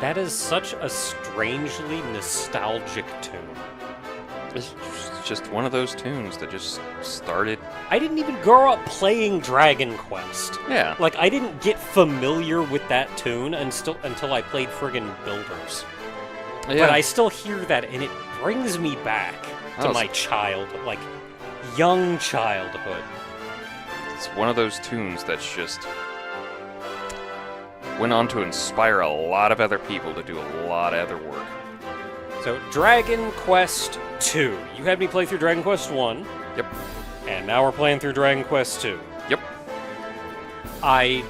That is such a strangely nostalgic tune. It's just one of those tunes that just started. I didn't even grow up playing Dragon Quest. Yeah. Like, I didn't get familiar with that tune until I played friggin' Builders. Yeah. But I still hear that, and it brings me back to my young childhood. It's one of those tunes that's just went on to inspire a lot of other people to do a lot of other work. So, Dragon Quest 2. You had me play through Dragon Quest 1. Yep. And now we're playing through Dragon Quest 2. Yep. I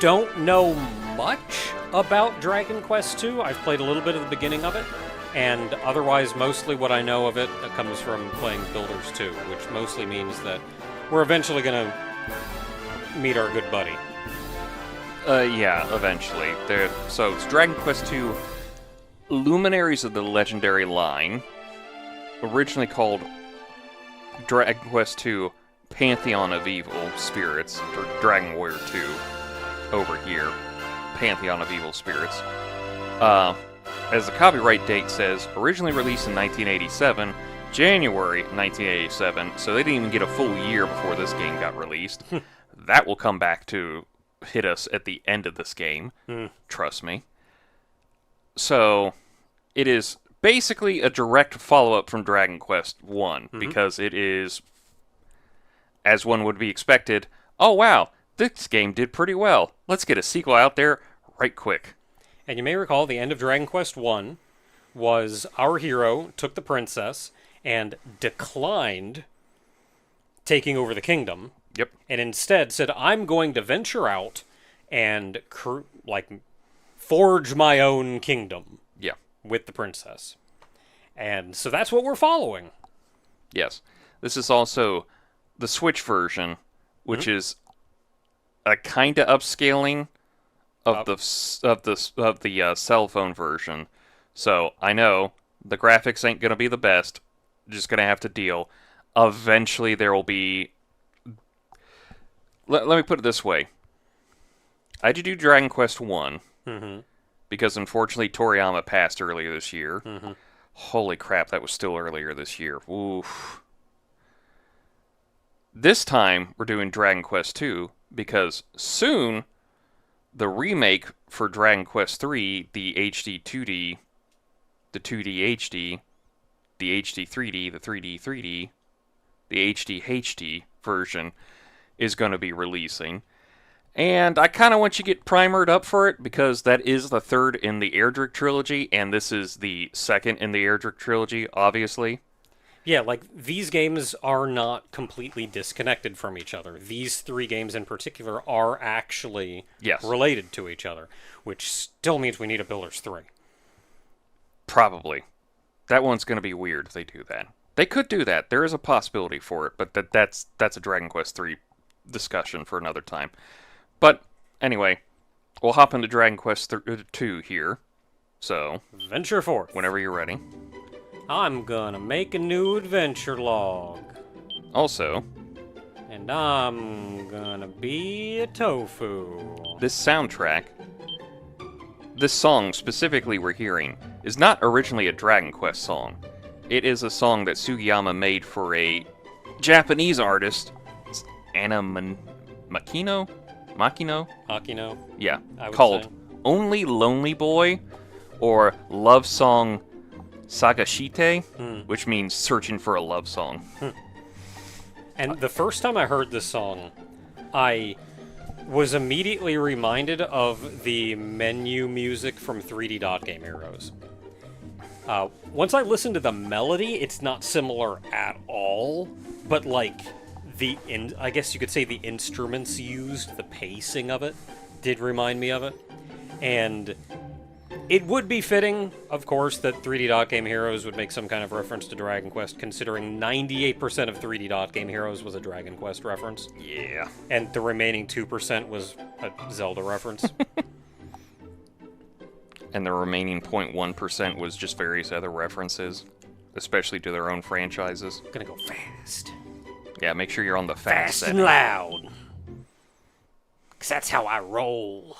don't know much about Dragon Quest 2. I've played a little bit of the beginning of it, and otherwise mostly what I know of it comes from playing Builders 2, which mostly means that we're eventually going to meet our good buddy. Yeah, eventually. So it's Dragon Quest II Luminaries of the Legendary Line, originally called Dragon Quest II Pantheon of Evil Spirits, or Dragon Warrior 2 over here, Pantheon of Evil Spirits. As the copyright date says, originally released in 1987, January 1987, so they didn't even get a full year before this game got released. That will come back to hit us at the end of this game, trust me. So, it is basically a direct follow-up from Dragon Quest 1, because it is, as one would be expected, oh wow, this game did pretty well. Let's get a sequel out there right quick. And you may recall the end of Dragon Quest 1 was our hero took the princess and declined taking over the kingdom. Yep. And instead said, I'm going to venture out and forge my own kingdom. Yeah. With the princess. And so that's what we're following. Yes. This is also the Switch version, which is a kind of upscaling of the cell phone version. So I know the graphics ain't gonna be the best. Just gonna have to deal. Eventually there will be. Let me put it this way. I did do Dragon Quest 1 because unfortunately Toriyama passed earlier this year. Holy crap, that was still earlier this year. Oof. This time we're doing Dragon Quest 2 because soon the remake for Dragon Quest 3, the HD 2D, the 2D HD, the HD 3D, the 3D 3D, the HD HD version is going to be releasing. And I kind of want you to get primered up for it because that is the third in the Erdrick trilogy, and this is the second in the Erdrick trilogy, obviously. Yeah, like, these games are not completely disconnected from each other. These three games in particular are actually related to each other, which still means we need a Builders 3. Probably. That one's going to be weird if they do that. They could do that. There is a possibility for it, but that's a Dragon Quest 3 discussion for another time. But, anyway, we'll hop into Dragon Quest 2 here. So, venture forth. Whenever you're ready. I'm gonna make a new adventure log. Also, and I'm gonna be a tofu. This soundtrack, this song specifically we're hearing, is not originally a Dragon Quest song. It is a song that Sugiyama made for a Japanese artist, Makino? Yeah, called Only Lonely Boy, or Love Song Sagashite, which means searching for a love song. And the first time I heard this song, I was immediately reminded of the menu music from 3D Dot Game Heroes. Once I listened to the melody, it's not similar at all, but like I guess you could say the instruments used, the pacing of it, did remind me of it. And it would be fitting, of course, that 3D Dot Game Heroes would make some kind of reference to Dragon Quest, considering 98% of 3D Dot Game Heroes was a Dragon Quest reference. Yeah. And the remaining 2% was a Zelda reference. And the remaining 0.1% was just various other references, especially to their own franchises. Gonna go fast. Yeah, make sure you're on the fast and loud. 'Cause that's how I roll.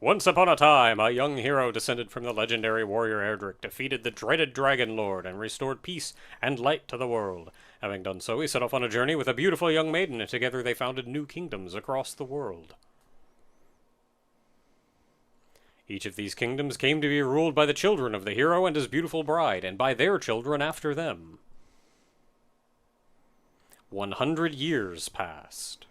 Once upon a time, a young hero descended from the legendary warrior Erdrick defeated the dreaded Dragon Lord and restored peace and light to the world. Having done so, he set off on a journey with a beautiful young maiden, and together they founded new kingdoms across the world. Each of these kingdoms came to be ruled by the children of the hero and his beautiful bride, and by their children after them. 100 years passed.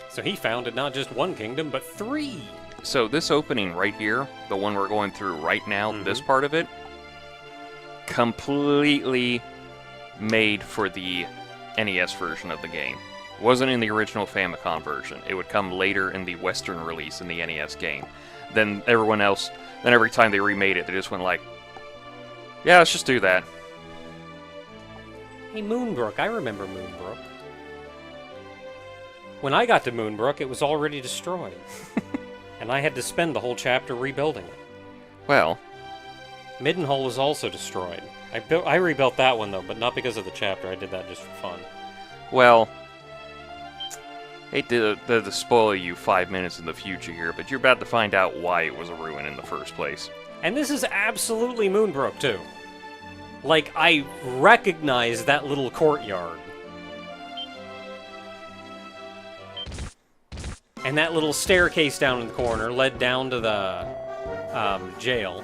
So he founded not just one kingdom, but 3. So this opening right here, the one we're going through right now, this part of it, completely made for the NES version of the game. Wasn't in the original Famicom version. It would come later in the Western release in the NES game. Then everyone else, then every time they remade it, they just went like, yeah, let's just do that. Hey, Moonbrooke, I remember Moonbrooke. When I got to Moonbrooke, it was already destroyed. And I had to spend the whole chapter rebuilding it. Well, Midenhall was also destroyed. I rebuilt that one, though, but not because of the chapter. I did that just for fun. well, hate to spoil you 5 minutes in the future here, but you're about to find out why it was a ruin in the first place. And this is absolutely Moonbrooke, too. Like, I recognize that little courtyard. And that little staircase down in the corner led down to the jail.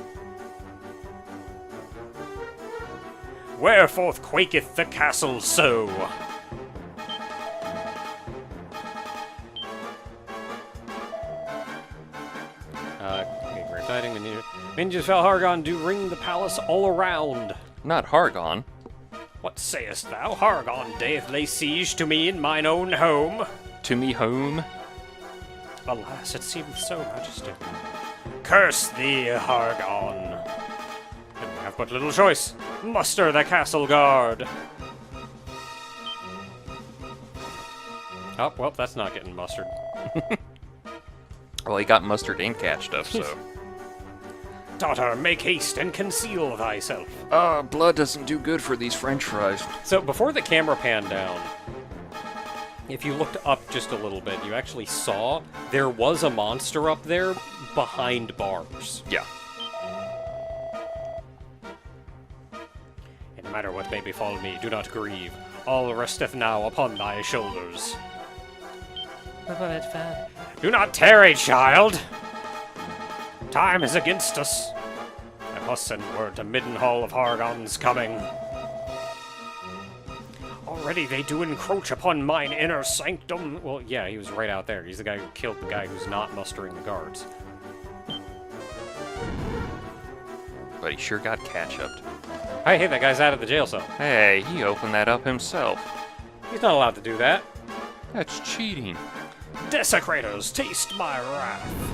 Wherefore quaketh the castle so? Okay, great fighting. Ninjas Valhargon do ring the palace all around. Not Hargon. What sayest thou? Hargon doth lay siege to me in mine own home. To me home. Alas, it seemeth so, Majesty. Curse thee, Hargon! And we have but little choice. Muster the castle guard! Oh, well, that's not getting mustered. Well, he got mustard and cat stuff, so. Daughter, make haste and conceal thyself. Blood doesn't do good for these french fries. So, before the camera panned down, if you looked up just a little bit, you actually saw there was a monster up there behind bars. Yeah. And no matter what may befall me, do not grieve. All resteth now upon thy shoulders. Do not tarry, child! Time is against us. I must send word to Midenhall of Hargon's coming. Already they do encroach upon mine inner sanctum. Well, yeah, he was right out there. He's the guy who killed the guy who's not mustering the guards. But he sure got catch-upped. Hey, that guy's out of the jail cell. Hey, he opened that up himself. He's not allowed to do that. That's cheating. Desecrators, taste my wrath.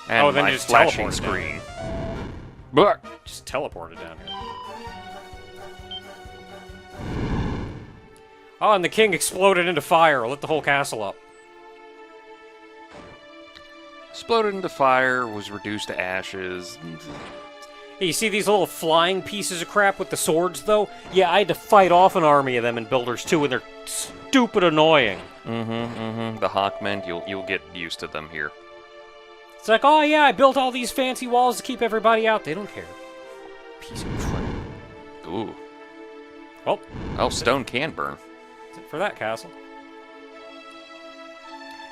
And then my you just flashing teleported screen. Blah. Just teleported down here. Oh, and the king exploded into fire, lit the whole castle up. Exploded into fire, was reduced to ashes. Hey, you see these little flying pieces of crap with the swords, though? Yeah, I had to fight off an army of them in Builders 2, and they're stupid annoying. The Hawkmen, you'll get used to them here. It's like, oh yeah, I built all these fancy walls to keep everybody out. They don't care. Piece of crap. Ooh. Well, Oh, stone can burn. that's it for that castle.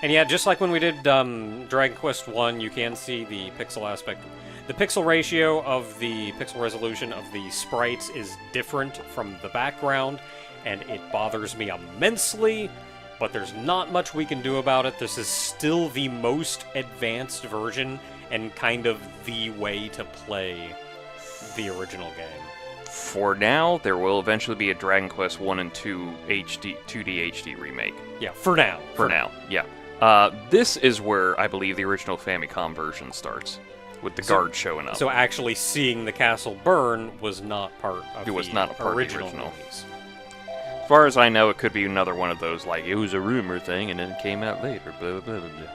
And yeah, just like when we did Dragon Quest 1, you can see the pixel aspect. The pixel ratio of the pixel resolution of the sprites is different from the background, and it bothers me immensely, but there's not much we can do about it. This is still the most advanced version and kind of the way to play the original game. For now, there will eventually be a Dragon Quest 1 and 2 HD, 2D HD remake. Yeah, for now. For now, yeah. This is where I believe the original Famicom version starts, with the guard showing up. So actually seeing the castle burn was not part of It was the not a part of the original original. movies. As far as I know, it could be another one of those, like, it was a rumor thing and then it came out later, blah, blah, blah, blah.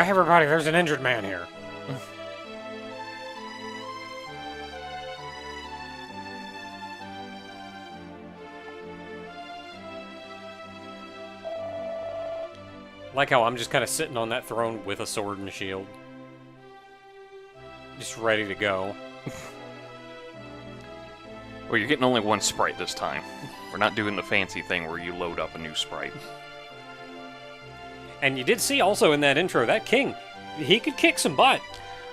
Hey, everybody, there's an injured man here. Like how I'm just kind of sitting on that throne with a sword and a shield. Just ready to go. Well, you're getting only one sprite this time. We're not doing the fancy thing where you load up a new sprite. And you did see also in that intro, that king, he could kick some butt.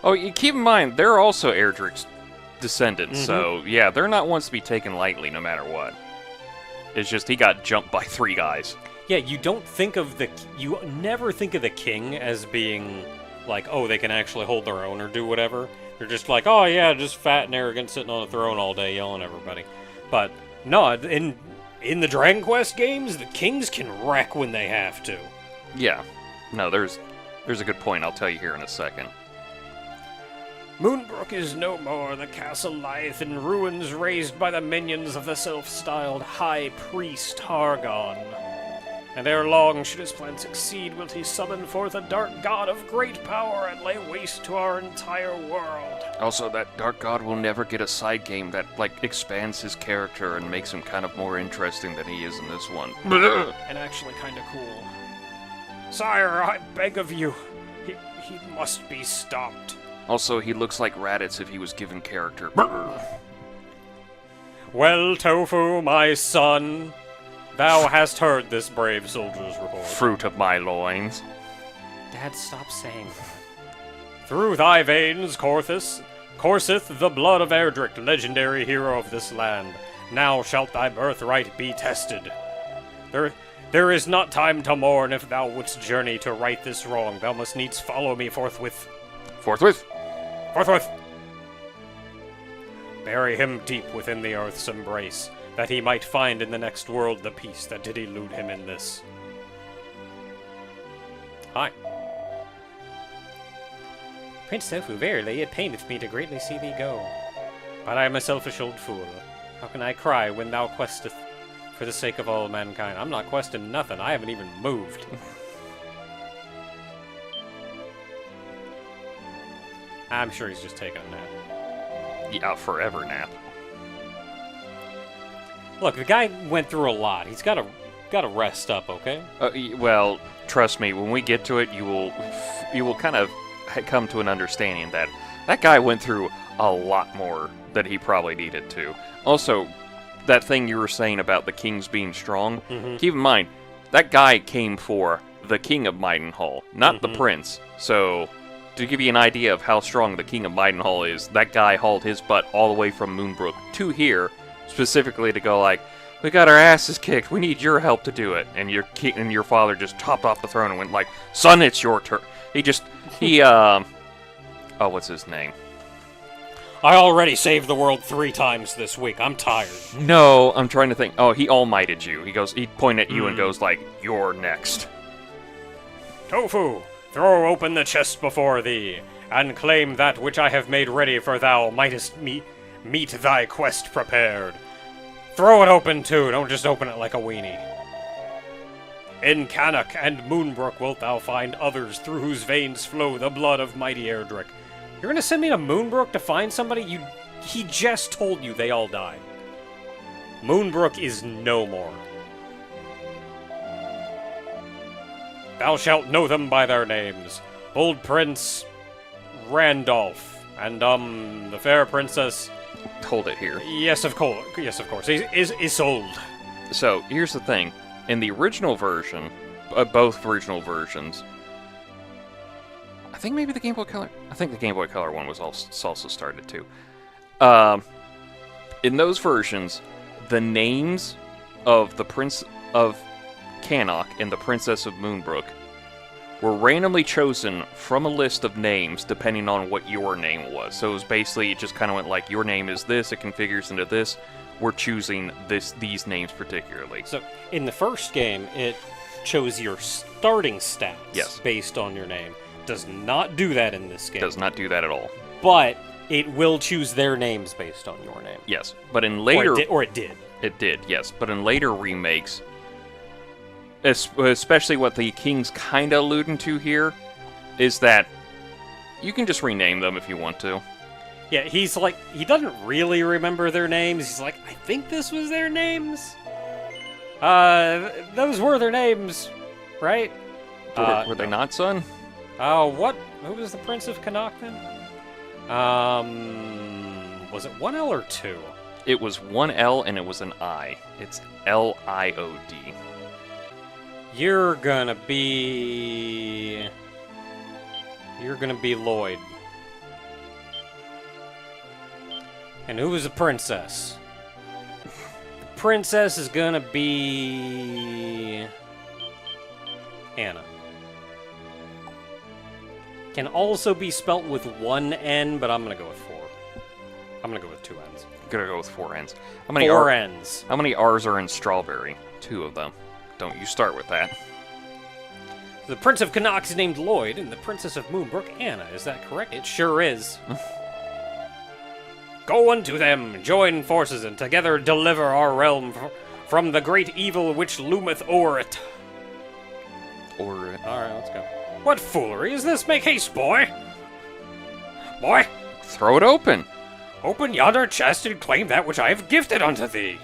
Oh, you keep in mind, they're also Erdrick's descendants, so yeah, they're not ones to be taken lightly no matter what. It's just he got jumped by 3 guys. Yeah, you never think of the king as being like, oh, they can actually hold their own or do whatever. They're just like, oh yeah, just fat and arrogant sitting on a throne all day yelling at everybody. But no, in the Dragon Quest games, the kings can wreck when they have to. Yeah. No, there's a good point I'll tell you here in a second. Moonbrooke is no more. The castle lieth in ruins raised by the minions of the self-styled High Priest Hargon. And ere long, should his plan succeed, will he summon forth a dark god of great power and lay waste to our entire world. Also, that dark god will never get a side game that, expands his character and makes him kind of more interesting than he is in this one. And actually kinda cool. Sire, I beg of you. He must be stopped. Also, he looks like Raditz if he was given character. Well, Tofu, my son, thou hast heard this brave soldier's report. Fruit of my loins. Dad, stop saying that. Through thy veins, courseth the blood of Erdrick, legendary hero of this land. Now shalt thy birthright be tested. There is not time to mourn if thou wouldst journey to right this wrong. Thou must needs follow me forthwith. Forthwith? Forthwith! Bury him deep within the earth's embrace, that he might find in the next world the peace that did elude him in this. Hi. Prince Tofu, verily, it paineth me to greatly see thee go. But I am a selfish old fool. How can I cry when thou questeth for the sake of all mankind? I'm not questing nothing. I haven't even moved. I'm sure he's just taking a nap. Yeah, forever nap. Look, the guy went through a lot. He's got to rest up, okay? Well, trust me, when we get to it, you will kind of come to an understanding that that guy went through a lot more than he probably needed to. Also, that thing you were saying about the kings being strong, keep in mind, that guy came for the king of Midenhall, not the prince. So, to give you an idea of how strong the king of Midenhall is, that guy hauled his butt all the way from Moonbrooke to here, specifically to go like, we got our asses kicked, we need your help to do it. And your father just topped off the throne and went like, son, it's your turn. Oh, what's his name? I already saved the world 3 times this week. I'm tired. No, I'm trying to think. Oh, he all-mighted you. He pointed at you and goes like, you're next. Tofu, throw open the chest before thee, and claim that which I have made ready, for thou mightest meet thy quest prepared. Throw it open too, don't just open it like a weenie. In Cannock and Moonbrooke wilt thou find others through whose veins flow the blood of mighty Erdrick. You're gonna send me to Moonbrooke to find somebody? He just told you they all died. Moonbrooke is no more. Thou shalt know them by their names. Bold Prince Randolph, and the fair princess. Hold it here. Yes, of course. Yes, of course. Isolde. So here's the thing: in the original version, both original versions, I think maybe the Game Boy Color. I think the Game Boy Color one was also started too. In those versions, the names of the Prince of Cannock and the Princess of Moonbrooke were randomly chosen from a list of names depending on what your name was. So it was basically, it just kind of went like, your name is this, it configures into this, we're choosing these names particularly. So in the first game, it chose your starting stats based on your name. Does not do that in this game. Does not do that at all. But it will choose their names based on your name. Yes, but in later... Or it did. It did, yes. But in later remakes, especially what the King's kind of alluding to here, is that you can just rename them if you want to. Yeah, he's like, he doesn't really remember their names. He's like, I think this was their names? Those were their names, right? Were they not, son? What? Who was the Prince of Connacht then? Was it 1L or 2? It was one L and it was an I. It's Liod. You're gonna be Lloyd. And who was the princess? The princess is gonna be Anna. Can also be spelt with one N, but I'm gonna go with 4. I'm gonna go with 2 N's. I'm gonna go with 4 N's. How 4 N's. How many R's are in strawberry? 2 of them. Don't you start with that. The Prince of Connacht is named Lloyd, and the Princess of Moonbrooke, Anna. Is that correct? It sure is. Go unto them, join forces, and together deliver our realm from the great evil which loometh o'er it. Alright, let's go. What foolery is this? Make haste, boy! Boy! Throw it open! Open yonder chest and claim that which I have gifted unto thee!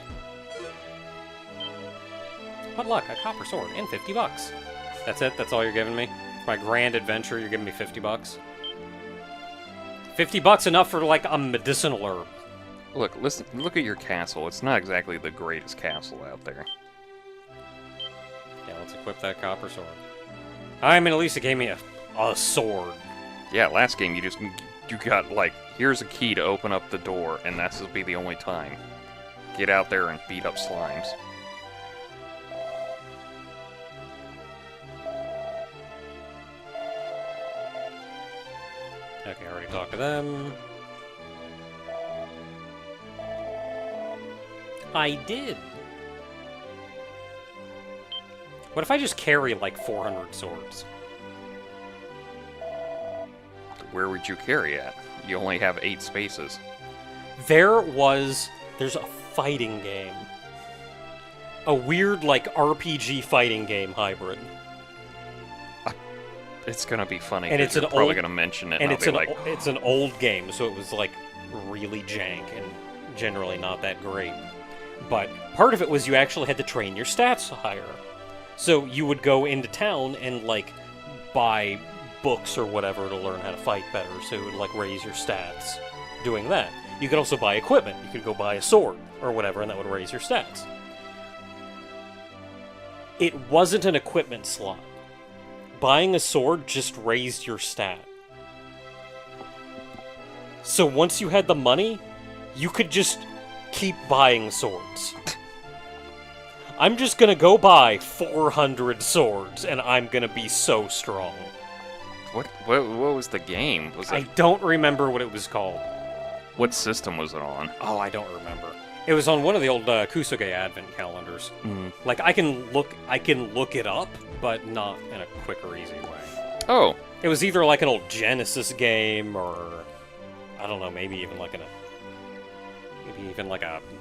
What luck, a copper sword, and $50. That's it? That's all you're giving me? For my grand adventure, you're giving me $50? $50 enough for, like, a medicinal herb. Look, listen, look at your castle. It's not exactly the greatest castle out there. Yeah, let's equip that copper sword. I mean, at least it gave me a sword. Yeah, last game you got, like, here's a key to open up the door, and this will be the only time. Get out there and beat up slimes. Okay, I already talked to them. I did. What if I just carry like 400 swords? Where would you carry at? You only have 8 spaces. There's a fighting game. A weird, like, RPG fighting game hybrid. It's gonna be funny, and it's you're probably gonna mention it, and it's an old game, so it was, like, really jank and generally not that great. But part of it was you actually had to train your stats higher. So you would go into town and, like, buy books or whatever to learn how to fight better, so it would, like, raise your stats doing that. You could also buy equipment. You could go buy a sword or whatever, and that would raise your stats. It wasn't an equipment slot. Buying a sword just raised your stat. So once you had the money, you could just keep buying swords. I'm just gonna go buy 400 swords, and I'm gonna be so strong. What was the game? I don't remember what it was called. What system was it on? Oh, I don't remember. It was on one of the old Kusuge Advent calendars. Like, I can look it up, but not in a quick or easy way. Oh. It was either like an old Genesis game, or I don't know, maybe even like a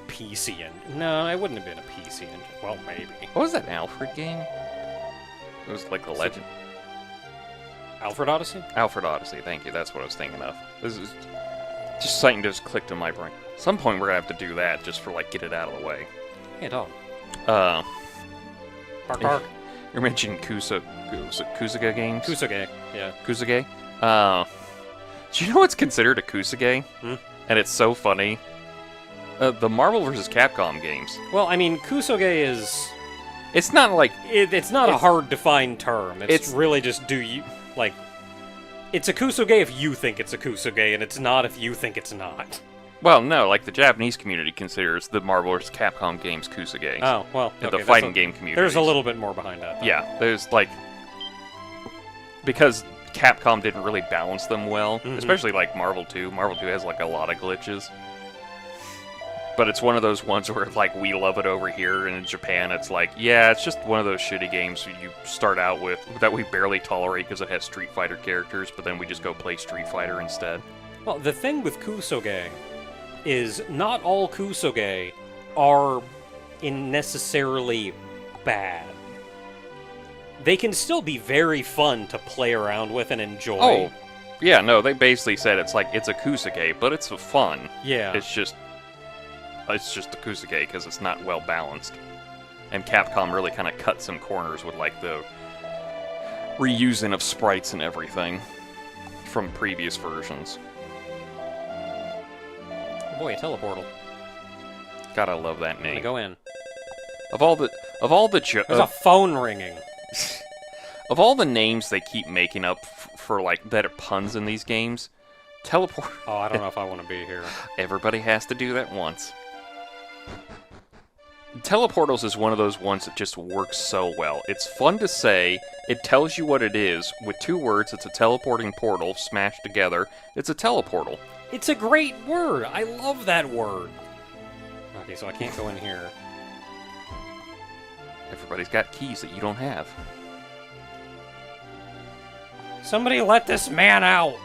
PC engine. No, it wouldn't have been a PC engine. Well, maybe. What was that Alfred game? It was like the Legend. Alfred Odyssey? Alfred Odyssey, thank you. That's what I was thinking of. This is just something just clicked in my brain. At some point we're gonna have to do that just for, like, get it out of the way. Hey, dog. Bark, bark. You're mentioning Kusuge games? Kusuge, yeah. Kusuge? Do you know what's considered a Kusuge? And it's so funny. The Marvel vs. Capcom games. Well, I mean, Kusuge is... It's not like... It's not a hard-defined term. It's really just like... It's a Kusuge if you think it's a Kusuge, and it's not if you think it's not. Well, no, like, the Japanese community considers the Marvel vs. Capcom games Kusuge. Oh, well, okay, the fighting game community. There's a little bit more behind that, though. Yeah, there's, like... Because Capcom didn't really balance them well, especially, like, Marvel 2. Marvel 2 has, like, a lot of glitches. But it's one of those ones where, like, we love it over here, and in Japan it's like, yeah, it's just one of those shitty games you start out with that we barely tolerate because it has Street Fighter characters, but then we just go play Street Fighter instead. Well, the thing with Kusuge is not all Kusuge are necessarily bad. they can still be very fun to play around with and enjoy. Oh, yeah, no, they basically said it's a Kusuke, but it's fun. Yeah. It's just a Kusuke because it's not well balanced. And Capcom really kind of cut some corners with like the reusing of sprites and everything from previous versions. Oh boy, a teleportal. Gotta love that I'm gonna name. go in. Of all the There's a phone ringing. of all the names they keep making up for like that are puns in these games, teleport. Oh, I don't know if I want to be here. Everybody has to do that once. Teleportals is one of those ones that just works so well. It's fun to say, it tells you what it is. With 2 words, it's a teleporting portal smashed together. It's a teleportal. It's a great word. I love that word. Okay, so I can't go in here. Everybody's got keys that you don't have. Somebody let this man out.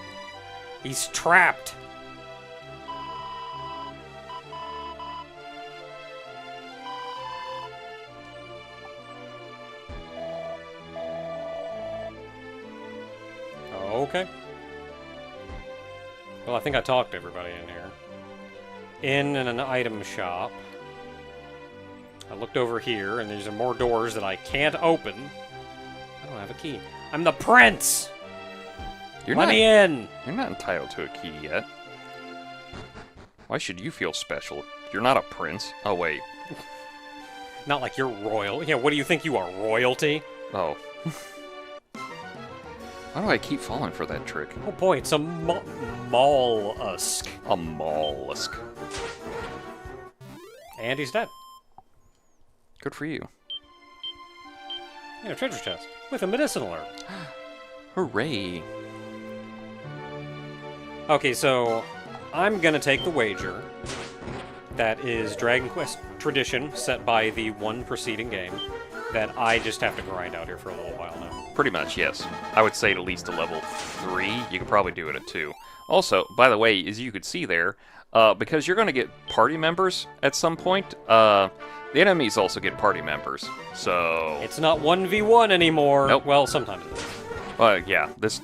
He's trapped. Okay. Well, I think I talked to everybody in here. In an item shop. I looked over here, and there's more doors that I can't open. I don't have a key. I'm the prince! Let me in! You're not entitled to a key yet. Why should you feel special? You're not a prince. Oh, wait. Not like you're royal. Yeah, what do you think you are, royalty? Oh. Why do I keep falling for that trick? Oh boy, it's a mollusk. A mollusk. And he's dead. Good for you. Yeah, a treasure chest. With a medicinal herb. Hooray. Okay, so I'm gonna take the wager that is Dragon Quest tradition set by the one preceding game that I just have to grind out here for a little while now. Pretty much, yes. I would say at least a level 3. You could probably do it at 2. Also, by the way, as you could see there, because you're going to get party members at some point, the enemies also get party members. So It's not 1v1 anymore. Nope. Well, sometimes it is. yeah, this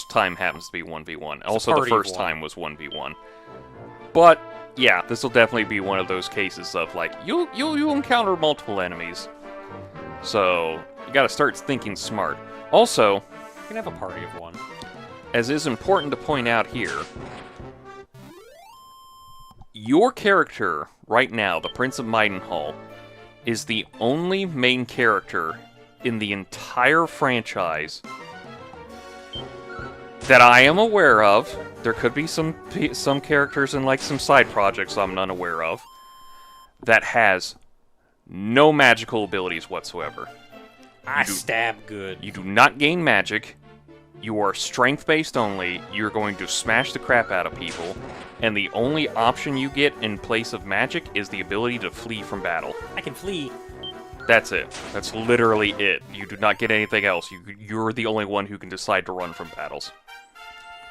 time happens to be 1v1. Also, the party first of one. time was 1v1. But yeah, this will definitely be one of those cases of like you'll encounter multiple enemies. So you got to start thinking smart. Also, You can have a party of one. as is important to point out here, your character right now, the Prince of Midenhall, is the only main character in the entire franchise that I am aware of. There could be some characters in like some side projects I'm unaware of that has no magical abilities whatsoever. I stab good. You do not gain magic. You are strength-based only. You're going to smash the crap out of people. And the only option you get in place of magic is the ability to flee from battle. I can flee. That's it. That's literally it. You do not get anything else. You're the only one who can decide to run from battles.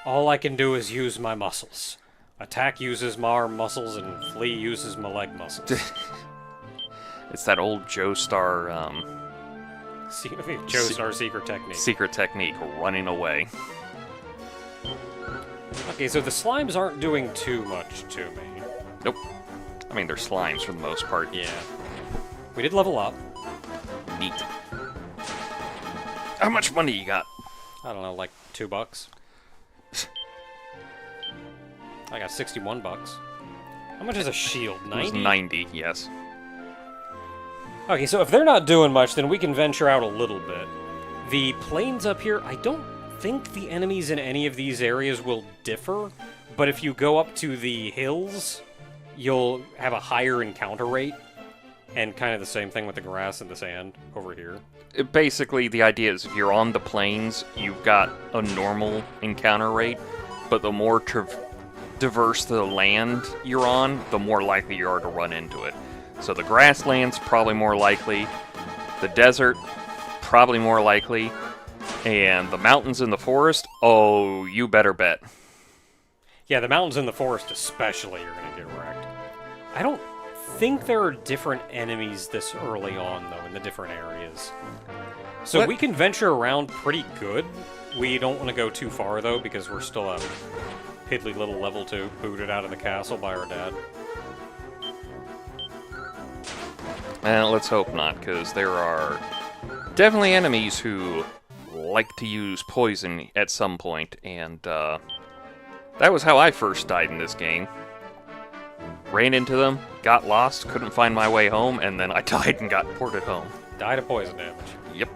All I can do is use my muscles. Attack uses my arm muscles, and flee uses my leg muscles. It's that old Joestar Joestar secret technique. secret technique, running away. Okay, so the slimes aren't doing too much to me. Nope. I mean, they're slimes for the most part. Yeah. We did level up. Neat. How much money you got? I don't know, like $2. I got 61 bucks. How much is a shield? It was 90? 90, yes. Okay, so if they're not doing much, then we can venture out a little bit. The plains up here, I don't think the enemies in any of these areas will differ, but if you go up to the hills, you'll have a higher encounter rate, and kind of the same thing with the grass and the sand over here. Basically, the idea is if you're on the plains, you've got a normal encounter rate, but the more diverse the land you're on, the more likely you are to run into it. So the grassland's probably more likely, the desert probably more likely, and the mountains in the forest, oh, you better bet. Yeah, the mountains in the forest especially are going to get wrecked. I don't think there are different enemies this early on, though, in the different areas. So What? we can venture around pretty good. We don't want to go too far, though, because we're still a piddly little level 2, booted out of the castle by our dad. Let's hope not, because there are definitely enemies who like to use poison at some point, and that was how I first died in this game. Ran into them, got lost, couldn't find my way home, and then I died and got ported home. Died of poison damage. Yep.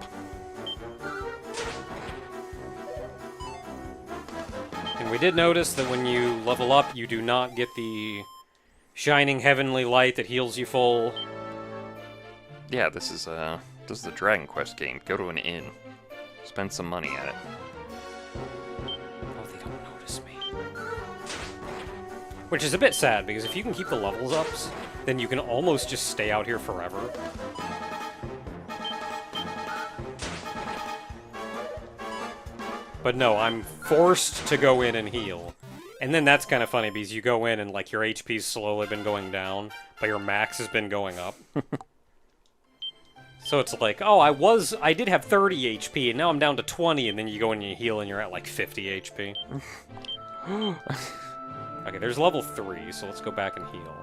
And we did notice that when you level up, you do not get the shining heavenly light that heals you full. Yeah, this is a Dragon Quest game. Go to an inn. Spend some money at it. Oh, they don't notice me. Which is a bit sad, because if you can keep the levels up, then you can almost just stay out here forever. But no, I'm forced to go in and heal. And then that's kind of funny, because you go in and, like, your HP's slowly been going down, but your max has been going up. So it's like, oh, I did have 30 HP, and now I'm down to 20, and then you go in and you heal, and you're at, like, 50 HP. Okay, there's level 3, so let's go back and heal.